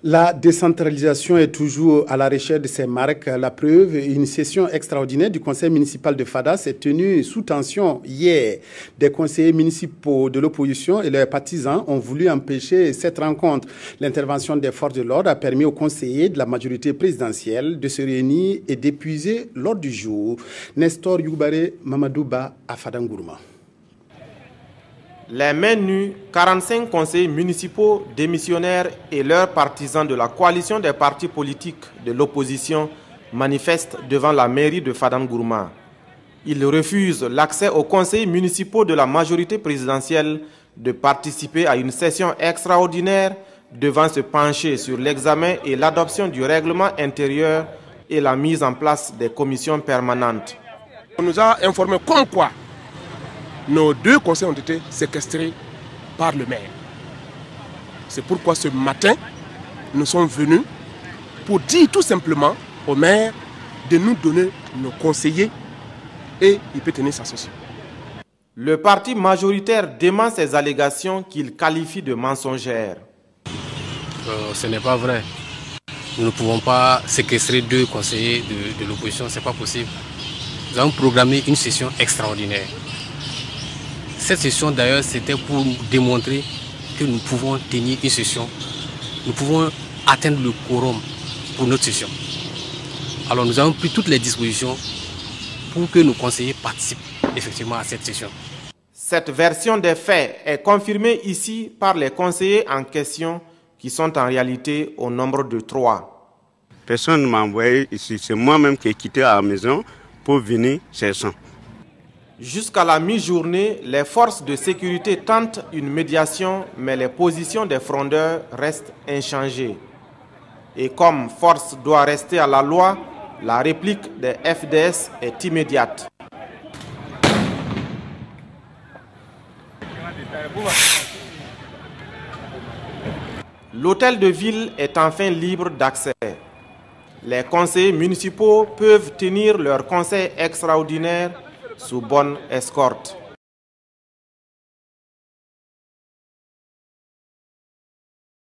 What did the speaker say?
La décentralisation est toujours à la recherche de ses marques. La preuve, une session extraordinaire du conseil municipal de Fada s'est tenue sous tension hier. Des conseillers municipaux de l'opposition et leurs partisans ont voulu empêcher cette rencontre. L'intervention des forces de l'ordre a permis aux conseillers de la majorité présidentielle de se réunir et d'épuiser l'ordre du jour. Nestor Youbare Mamadouba à Fadangourma. Les mains nues, 45 conseillers municipaux démissionnaires et leurs partisans de la coalition des partis politiques de l'opposition manifestent devant la mairie de Fadangourma. Ils refusent l'accès aux conseillers municipaux de la majorité présidentielle de participer à une session extraordinaire devant se pencher sur l'examen et l'adoption du règlement intérieur et la mise en place des commissions permanentes. On nous a informé comme quoi nos deux conseils ont été séquestrés par le maire. C'est pourquoi ce matin, nous sommes venus pour dire tout simplement au maire de nous donner nos conseillers et il peut tenir sa session. Le parti majoritaire dément ces allégations qu'il qualifie de mensongères. Ce n'est pas vrai. Nous ne pouvons pas séquestrer deux conseillers de l'opposition, ce n'est pas possible. Nous avons programmé une session extraordinaire. Cette session d'ailleurs c'était pour démontrer que nous pouvons tenir une session, nous pouvons atteindre le quorum pour notre session. Alors nous avons pris toutes les dispositions pour que nos conseillers participent effectivement à cette session. Cette version des faits est confirmée ici par les conseillers en question qui sont en réalité au nombre de 3. Personne ne m'a envoyé ici, c'est moi-même qui ai quitté la maison pour venir chercher. Jusqu'à la mi-journée, les forces de sécurité tentent une médiation, mais les positions des frondeurs restent inchangées. Et comme force doit rester à la loi, la réplique des FDS est immédiate. L'hôtel de ville est enfin libre d'accès. Les conseillers municipaux peuvent tenir leur conseil extraordinaire sous bonne escorte.